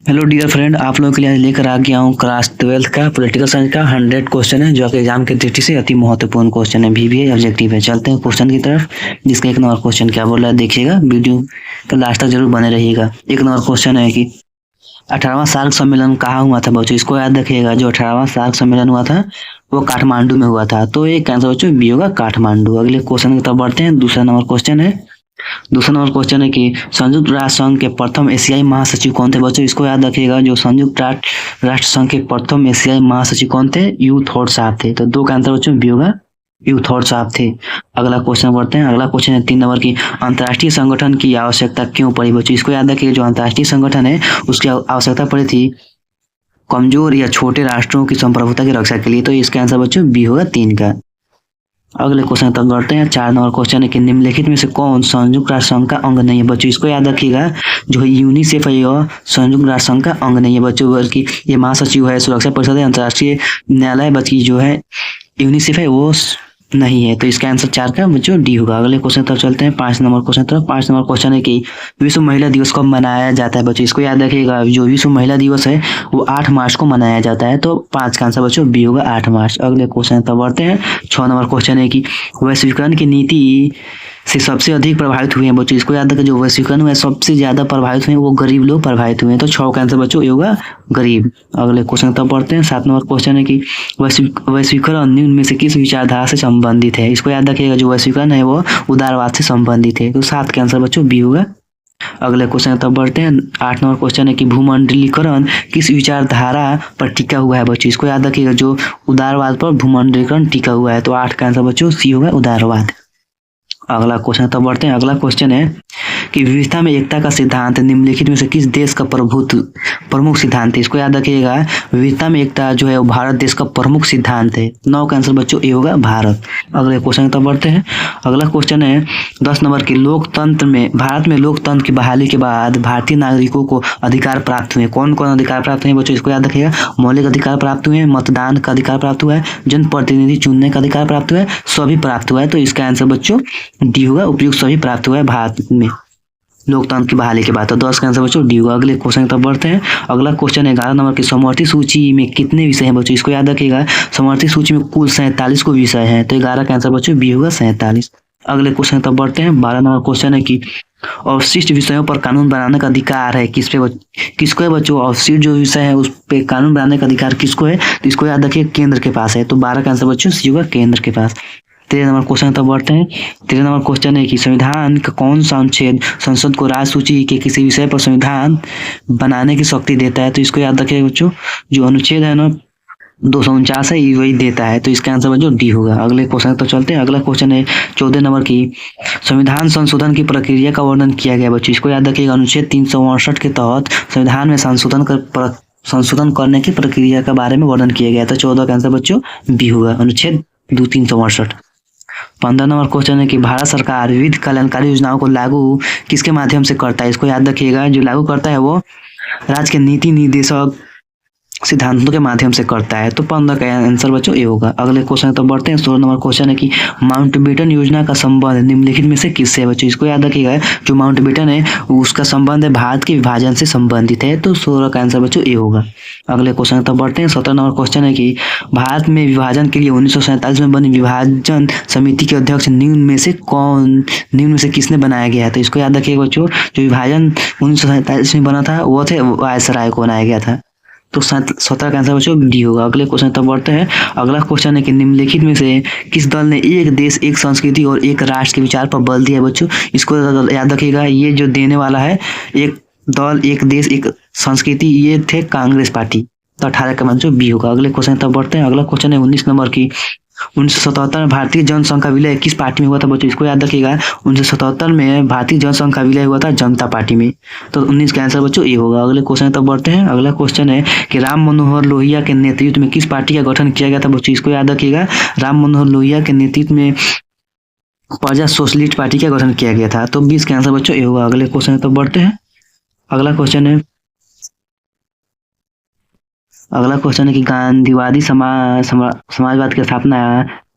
Hello dear friend, आप लोगों के लिए आज लेकर आ गया हूँ क्लास 12th का पॉलिटिकल साइंस का 100 क्वेश्चन है, जो आपके एग्जाम की दृष्टि से अति महत्वपूर्ण क्वेश्चन है। VBA ऑब्जेक्टिव है। चलते हैं क्वेश्चन की तरफ, जिसका एक नंबर क्वेश्चन क्या बोल रहा है देखिएगा। वीडियो का लास्ट तक जरूर बने रहिएगा। एक नंबर क्वेश्चन है कि 18वां सार्क सम्मेलन कहाँ हुआ था बच्चों? इसको याद रखिएगा। जो 18वां सार्क सम्मेलन हुआ था वो काठमांडू में हुआ था। तो एक आंसर बच्चों बी होगा, काठमांडू। अगले क्वेश्चन की तरफ बढ़ते हैं। दूसरा नंबर क्वेश्चन है कि संयुक्त राष्ट्र संघ के प्रथम एशियाई महासचिव कौन थे बच्चों? इसको याद रखिएगा। जो राष्ट्र संघ के प्रथम एशियाई महासचिव कौन थे? यू थॉट साहब थे। तो दो का आंसर बच्चों बी होगा, यू थॉट साहब थे। अगला क्वेश्चन बढ़ते हैं। अगला क्वेश्चन है 3 नंबर की, अंतर्राष्ट्रीय संगठन की आवश्यकता क्यों पड़ी बच्चों? इसको याद रखिए। जो अंतर्राष्ट्रीय संगठन है उसकी आवश्यकता पड़ी थी कमजोर या छोटे राष्ट्रों की संप्रभुता की रक्षा के लिए। तो इसका आंसर बच्चों बी होगा, 3 का। अगले क्वेश्चन तक बढ़ते हैं। 4 नंबर क्वेश्चन है कि निम्नलिखित में से कौन संयुक्त राष्ट्र संघ का अंग नहीं है बच्चों? इसको याद रखिएगा। जो यूनिसेफ है यह संयुक्त राष्ट्र संघ का अंग नहीं है बच्चों, बल्कि ये महासचिव है, सुरक्षा परिषद है, अंतर्राष्ट्रीय न्यायालय, बल्कि जो है यूनिसेफ है वो नहीं है। तो इसका आंसर 4 का बच्चों डी होगा। अगले क्वेश्चन तरफ चलते हैं। 5 नंबर क्वेश्चन तरफ। 5 नंबर क्वेश्चन है कि विश्व महिला दिवस कब मनाया जाता है बच्चों? इसको याद रखिएगा। जो विश्व महिला दिवस है वो 8 मार्च को मनाया जाता है। तो 5 का आंसर बच्चों बी होगा, 8 मार्च। अगले क्वेश्चन तरफ बढ़ते हैं। 6 नंबर क्वेश्चन है कि वैश्वीकरण की नीति से सबसे अधिक प्रभावित हुए हैं बच्चों? इसको याद रखें। जो वैश्वीकरण में सबसे ज्यादा प्रभावित हुए हैं वो गरीब लोग प्रभावित हुए हैं। तो 6 का आंसर बच्चों ये होगा, गरीब। अगले क्वेश्चन तब पढ़ते हैं। 7 नंबर क्वेश्चन है कि वैश्वीकरण निम्न में से किस विचारधारा से संबंधित है? इसको याद रखिएगा। जो वैश्वीकरण है वो उदारवाद से संबंधित है। तो 7 का आंसर बच्चों बी होगा। अगले क्वेश्चन तब बढ़ते हैं। 8 नंबर क्वेश्चन है कि भूमंडलीकरण किस विचारधारा पर टिका हुआ है बच्चों? इसको याद रखिएगा। जो उदारवाद पर भूमंडलीकरण टिका हुआ है। तो 8 का आंसर बच्चों सी होगा, उदारवाद। अगला क्वेश्चन तब बढ़ते हैं। अगला क्वेश्चन है कि विविधता में एकता का सिद्धांत निम्नलिखित में से किस देश का प्रमुख सिद्धांत है? इसको याद रखिएगा। विविधता में एकता जो है वो भारत देश का प्रमुख सिद्धांत है। 9 का आंसर बच्चों ए होगा, भारत। अगले क्वेश्चन तब बढ़ते हैं। अगला क्वेश्चन है 10 नंबर की, लोकतंत्र में भारत में लोकतंत्र की बहाली के बाद भारतीय नागरिकों को अधिकार प्राप्त हुए। कौन कौन अधिकार प्राप्त हुए बच्चों? इसको याद रखिएगा। मौलिक अधिकार प्राप्त हुए, मतदान का अधिकार प्राप्त हुआ है, जनप्रतिनिधि चुनने का अधिकार प्राप्त हुआ है, सभी प्राप्त हुआ है। तो इसका आंसर बच्चों डी होगा, उपयुक्त सभी प्राप्त हुआ है भारत में लोकतंत्र की बहाली के बाद। तो 10 का आंसर बच्चों डी होगा। अगले क्वेश्चन तब बढ़ते हैं। अगला क्वेश्चन है 11 नंबर की, समवर्ती सूची में कितने विषय हैं बच्चों? इसको याद रखिएगा। समवर्ती सूची में कुल 47 को विषय है। तो 11 का आंसर बच्चों बी होगा, 47। अगले क्वेश्चन तब बढ़ते हैं। 12 नंबर क्वेश्चन है कि अवशिष्ट विषयों पर कानून बनाने का अधिकार है किसको है बच्चों? अवशिष्ट जो विषय है उस पे कानून बनाने का अधिकार किसको है? तो इसको याद रखिए, केंद्र के पास है। तो 12 का आंसर बच्चों सी होगा, केंद्र के पास। 13 नंबर क्वेश्चन तब बढ़ते हैं। 13 नंबर क्वेश्चन है कि संविधान का कौन सा अनुच्छेद संसद को राज्य सूची के किसी विषय पर संविधान बनाने की शक्ति देता है? तो इसको याद रखिएगा बच्चों। जो अनुच्छेद है ना 249 है, ये वही देता है। तो इसका आंसर बच्चों डी होगा। अगले क्वेश्चन तो चलते हैं। अगला क्वेश्चन है 14 नंबर की, संविधान संशोधन की प्रक्रिया का वर्णन किया गया बच्चों? इसको याद रखिएगा। अनुच्छेद 368 के तहत संविधान में संशोधन करने की प्रक्रिया के बारे में वर्णन किया गया था। 14 का आंसर बच्चों बी होगा, अनुच्छेद 368। 15 नंबर क्वेश्चन है कि भारत सरकार विविध कल्याणकारी योजनाओं को लागू किसके माध्यम से करता है? इसको याद रखिएगा। जो लागू करता है वो राज्य के नीति निर्देशक सिद्धांतों के माध्यम से करता है। तो 15 का आंसर बच्चों ए होगा। अगले क्वेश्चन तो बढ़ते हैं। 16 नंबर क्वेश्चन है कि माउंटबेटन योजना का संबंध निम्नलिखित में से किससे है बच्चों? इसको याद रखिएगा। जो माउंटबेटन है उसका संबंध है भारत के विभाजन से संबंधित है। तो 16 का आंसर बच्चों ए होगा। अगले क्वेश्चन तब बढ़ते हैं। 17 नंबर क्वेश्चन है कि भारत में विभाजन के लिए 1947 में बनी विभाजन समिति के अध्यक्ष निम्न में से किसने बनाया गया है? तो इसको याद रखिएगा बच्चों। जो विभाजन 1947 में बना था वो थे वायसराय को बनाया गया था। तो 17 का आंसर बच्चों डी होगा। अगले क्वेश्चन तब बढ़ते हैं। अगला क्वेश्चन है कि निम्नलिखित में से किस दल ने एक देश एक संस्कृति और एक राष्ट्र के विचार पर बल दिया है बच्चों? इसको याद रखिएगा। ये जो देने वाला है, एक दल एक देश एक संस्कृति, ये थे कांग्रेस पार्टी। तो 18 का आंसर बी होगा। अगले क्वेश्चन तब बढ़ते हैं। अगला क्वेश्चन है 19 नंबर की, 1977 में भारतीय जनसंघ का विलय किस पार्टी में हुआ था बच्चों? इसको याद रखिएगा। 1977 में भारतीय जनसंघ का विलय हुआ था जनता पार्टी में। तो 19 का आंसर बच्चों ये होगा। अगले क्वेश्चन तब बढ़ते हैं। अगला क्वेश्चन है कि राम मनोहर लोहिया के नेतृत्व में किस पार्टी का गठन किया गया था बच्चों? इसको याद रखिएगा। राम मनोहर लोहिया के नेतृत्व में प्रजा सोशलिस्ट पार्टी का गठन किया गया था। तो 20 का आंसर बच्चों ये होगा। अगले क्वेश्चन तब बढ़ते हैं। अगला क्वेश्चन है कि गांधीवादी समाजवाद की स्थापना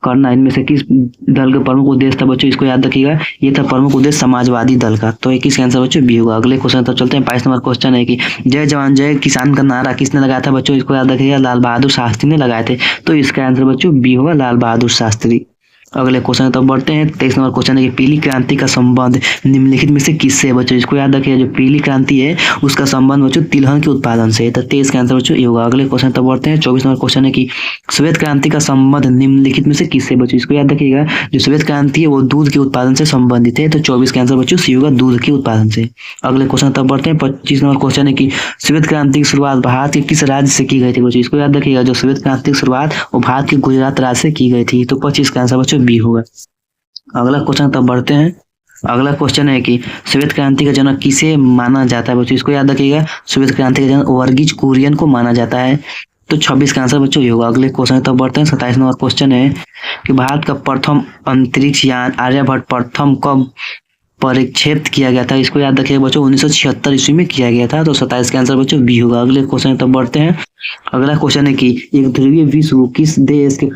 करना। इनमें से किस दल का प्रमुख उद्देश्य था बच्चों, इसको याद रखिएगा, ये था प्रमुख उद्देश्य समाजवादी दल का। तो किसका आंसर बच्चों बी होगा। अगले क्वेश्चन तब चलते हैं। 22 नंबर क्वेश्चन है कि जय जवान जय किसान का नारा किसने लगाया था बच्चों, इसको याद रखिएगा, लाल बहादुर शास्त्री ने लगाए थे। तो इसका आंसर बच्चों बी होगा, लाल बहादुर शास्त्री। अगले क्वेश्चन तब बढ़ते हैं। 23 नंबर क्वेश्चन है कि पीली क्रांति का संबंध निम्नलिखित में से किससे है बच्चों, इसको याद रखिए, जो पीली क्रांति है उसका संबंध बच्चों तिलहन के उत्पादन से। तो 23 का आंसर बच्चों ये होगा। अगले क्वेश्चन तब बढ़ते हैं। 24 नंबर क्वेश्चन है कि श्वेत क्रांति का संबंध निम्नलिखित में से किससे बच्चों, इसको याद रखिएगा, जो श्वेत क्रांति है वो दूध के उत्पादन से संबंधित है। तो 24 का आंसर बच्चों सी होगा, दूध के उत्पादन से। अगले क्वेश्चन तब बढ़ते हैं। 25 नंबर क्वेश्चन है कि श्वेत क्रांति की शुरुआत भारत के किस राज्य से की गई थी बच्चों, इसको याद रखिएगा, जो श्वेत क्रांति की शुरुआत वो भारत के गुजरात राज्य से की गई थी। तो 25 का आंसर बच्चों बी होगा। अगला क्वेश्चन तब बढ़ते हैं। अगला क्वेश्चन है कि श्वेत क्रांति का जनक किसे माना जाता है बच्चों, इसको याद रखिएगा, श्वेत क्रांति का जनक वर्गीज कुरियन को माना जाता है। तो 26 का आंसर बच्चों ये होगा। अगले क्वेश्चन तब बढ़ते हैं। 27 नंबर क्वेश्चन है कि भारत का प्रथम अंतरिक्ष यान आर्यभट्ट प्रथम कब परिक्षेपित किया गया था, इसको याद रखिएगा बच्चों, 1976 ईस्वी में किया गया था। तो 27 का आंसर बच्चों बी होगा। अगले क्वेश्चन तब बढ़ते हैं। अगला क्वेश्चन है कि एक ध्रुवीय विश्व किस देश के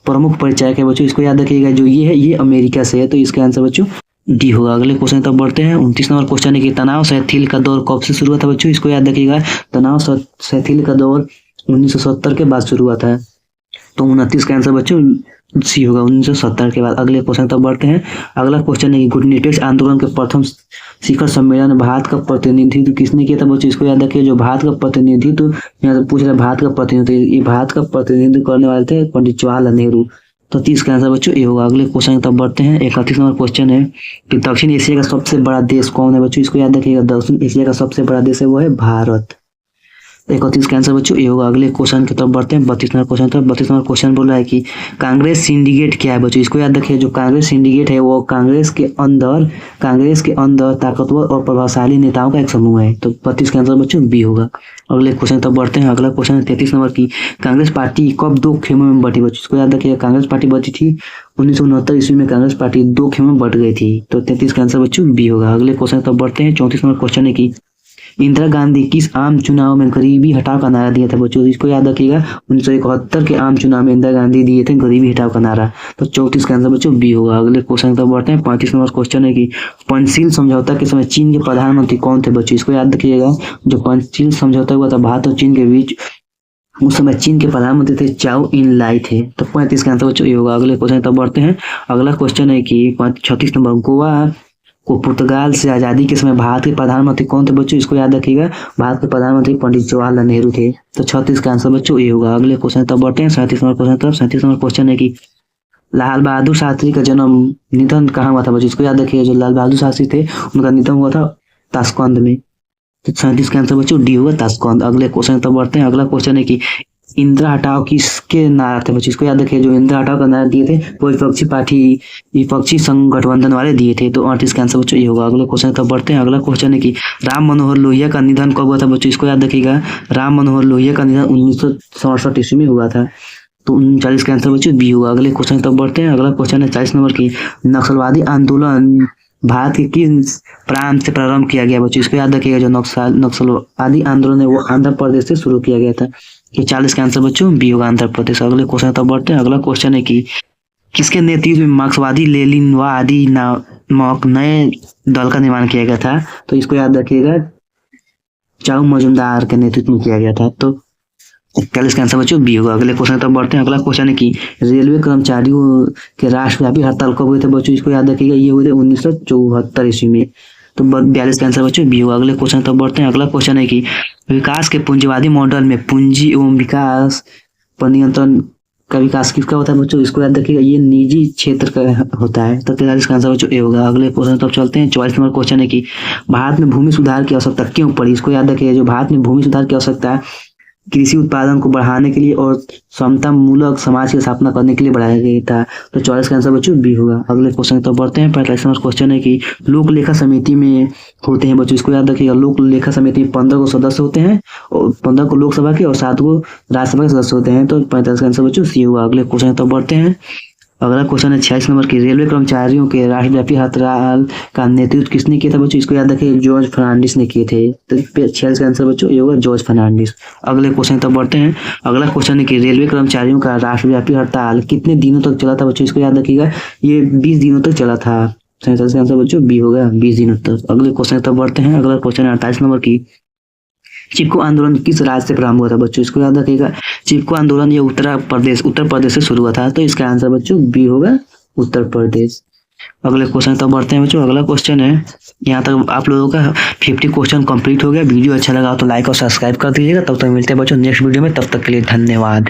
प्रमुख परिचायक है बच्चों, इसको याद रखिएगा, जो ये है ये अमेरिका से है। तो इसका आंसर बच्चों डी होगा। अगले क्वेश्चन तब बढ़ते हैं। 29 नंबर क्वेश्चन है कि तनाव शिथिल का दौर कब से शुरू हुआ था बच्चों, इसको याद रखिएगा, तनाव शिथिल का दौर 1970 के बाद शुरू हुआ था। तो 29 का आंसर बच्चों सी होगा, 1970 के बाद। अगले क्वेश्चन तब बढ़ते हैं। अगला क्वेश्चन है कि गुटनिरपेक्ष आंदोलन के प्रथम शिखर सम्मेलन भारत का प्रतिनिधित्व किसने किया था बच्चों, इसको याद रखिए, जो भारत का प्रतिनिधित्व यहाँ से पूछ रहा है, भारत का प्रतिनिधित्व, ये भारत का प्रतिनिधित्व करने वाले थे पंडित जवाहरलाल नेहरू। तो 30 का आंसर बच्चों ये होगा। अगले क्वेश्चन तब बढ़ते हैं। 31 नंबर क्वेश्चन है कि दक्षिण एशिया का सबसे बड़ा देश कौन है बच्चों, इसको याद रखिएगा, दक्षिण एशिया का सबसे बड़ा देश है वो है भारत। 31 का आंसर बच्चों ये होगा। अगले क्वेश्चन की तरफ बढ़ते हैं। 32 नंबर क्वेश्चन तक। 32 नंबर क्वेश्चन बोल रहा है कि कांग्रेस सिंडिकेट क्या है बच्चों, इसको याद रखिए, जो कांग्रेस सिंडिकेट है वो कांग्रेस के अंदर ताकतवर और प्रभावशाली नेताओं का एक समूह है। तो 32 का आंसर बच्चों बी होगा। अगले क्वेश्चन तक बढ़ते हैं। अगला क्वेश्चन है 33 नंबर की कांग्रेस पार्टी कब 2 खेमों में बटी बच्चों, इसको याद रखिए, कांग्रेस पार्टी बची थी 1969 ईस्वी में, कांग्रेस पार्टी 2 खेमों में बट गई थी। तो 33 का आंसर बच्चों बी होगा। अगले क्वेश्चन तक बढ़ते हैं। 34 नंबर क्वेश्चन है कि इंदिरा गांधी किस आम चुनाव में गरीबी हटाओ का नारा दिया था बच्चों, इसको याद रखिएगा, 1971 के आम चुनाव में इंदिरा गांधी दिए थे गरीबी हटाओ का नारा। तो 34 का आंसर बच्चों बी होगा। अगले क्वेश्चन तक बढ़ते हैं। 35 नंबर क्वेश्चन है कि पंचशील समझौता के समय चीन के प्रधानमंत्री कौन थे बच्चों, इसको याद रखिएगा, जो पंचशील समझौता हुआ था भारत और चीन के बीच, उस समय चीन के प्रधानमंत्री थे चाओ इन लाई थे। तो 35 का आंसर बच्चों ये होगा। अगले क्वेश्चन तक बढ़ते हैं। अगला क्वेश्चन है कि 36 नंबर गोवा को पुर्तगाल से आज़ादी के समय भारत के प्रधानमंत्री कौन थे बच्चों, इसको याद रखिएगा, भारत के प्रधानमंत्री पंडित जवाहरलाल नेहरू थे। तो 36 का आंसर बच्चों ये होगा। अगले क्वेश्चन तब बढ़ते हैं। 37 नंबर क्वेश्चन तब। 37 नंबर क्वेश्चन है कि लाल बहादुर शास्त्री का जन्म निधन कहाँ हुआ था बच्चों, इसको याद रखिएगा, जो लाल बहादुर शास्त्री थे उनका निधन हुआ था ताशकंद में। तो 37 का आंसर बच्चों डी होगा, ताशकंद। अगले क्वेश्चन तब बढ़ते हैं। अगला क्वेश्चन है कि इंदिरा हटाओ किसके नारा थे बच्चों, इसको याद रखिए, जो इंदिरा हटाओ का नारा दिए थे वो विपक्षी संघ गठबंधन वाले दिए थे। तो 38 का आंसर बच्चों ये होगा। अगले क्वेश्चन तब बढ़ते हैं। अगला क्वेश्चन है कि राम मनोहर लोहिया का निधन कब हुआ था बच्चों, इसको याद रखिएगा, राम मनोहर लोहिया का निधन 1967 ईस्वी में हुआ था। तो 39 का आंसर बच्चों बी होगा। अगले क्वेश्चन तब बढ़ते हैं। अगला क्वेश्चन है 40 नंबर की नक्सलवादी आंदोलन भारत के किस प्रांत से प्रारंभ किया गया बच्चों, इसको याद रखिएगा, जो नक्सलवादी आंदोलन है वो आंध्र प्रदेश से शुरू किया गया था। ये 40 का आंसर बच्चों बी होगा, आंध्र प्रदेश। अगले क्वेश्चन तब बढ़ते हैं। अगला क्वेश्चन है कि किसके नेतृत्व में मार्क्सवादी लेनिनवादी नामक नए दल का निर्माण किया गया था, तो इसको याद रखिएगा, चाऊ मजुमदार के नेतृत्व में किया गया था। तो 41 का आंसर बच्चों बी होगा। अगले क्वेश्चन तब बढ़ते हैं। अगला क्वेश्चन है कि रेलवे कर्मचारियों के राष्ट्रव्यापी हड़ताल कब हुए थे बच्चों, इसको याद रखिएगा, ये हुए थे 1974 ईस्वी में। तो 42 का आंसर बच्चों बी होगा। अगले क्वेश्चन तब बढ़ते हैं। अगला क्वेश्चन है कि विकास के पूंजीवादी मॉडल में पूंजी एवं विकास पर नियंत्रण का विकास किसका होता है बच्चों, इसको याद रखिएगा, ये निजी क्षेत्र का होता है। तो 43 का आंसर बच्चों ए होगा। अगले क्वेश्चन तब चलते हैं। 44 नंबर क्वेश्चन है कि भारत में भूमि सुधार की आवश्यकता क्यों पड़ी, इसको याद रखिएगा, जो भारत में भूमि सुधार की आवश्यकता है कृषि उत्पादन को बढ़ाने के लिए और समता मूलक समाज की स्थापना करने के लिए बढ़ाया गया था। तो 44 का आंसर बच्चों बी होगा। अगले क्वेश्चन तो बढ़ते हैं। 45 नंबर क्वेश्चन है कि लोक लेखा समिति में होते हैं बच्चों, इसको याद रखिएगा, लोक लेखा समिति में 15 को सदस्य होते हैं और 15 को लोकसभा के और 7 को राज्यसभा के सदस्य होते हैं। तो 45 का आंसर बच्चों सी होगा। अगले क्वेश्चन तो बढ़ते हैं। अगला क्वेश्चन है 46 नंबर की, रेलवे कर्मचारियों के राष्ट्रव्यापी हड़ताल का नेतृत्व किसने किया था बच्चों? इसको याद रखिए, जॉर्ज फर्नांडिस ने किए थे। तो 46 का आंसर बच्चों ये होगा जॉर्ज फर्नांडिस। अगले क्वेश्चन तक बढ़ते हैं। अगला क्वेश्चन है कि रेलवे कर्मचारियों का राष्ट्रव्यापी हड़ताल कितने दिनों तक चला था बच्चों? इसको याद रखिएगा, ये 20 दिनों तक चला था। 47 का आंसर बच्चों बी होगा, 20 दिनों तक। अगले क्वेश्चन तक बढ़ते हैं। अगला क्वेश्चन है 48 नंबर की, चिपको आंदोलन किस राज्य से प्रारंभ हुआ था बच्चों? इसको याद रखिएगा, चिपको आंदोलन ये उत्तर प्रदेश से शुरू हुआ था। तो इसका आंसर बच्चों बी होगा, उत्तर प्रदेश। अगले क्वेश्चन तक बढ़ते हैं बच्चों। अगला क्वेश्चन है, यहाँ तक आप लोगों का 50 क्वेश्चन कंप्लीट हो गया। वीडियो अच्छा लगा तो लाइक और सब्सक्राइब कर दीजिएगा। तब तक मिलते हैं बच्चों नेक्स्ट वीडियो में, तब तक के लिए धन्यवाद।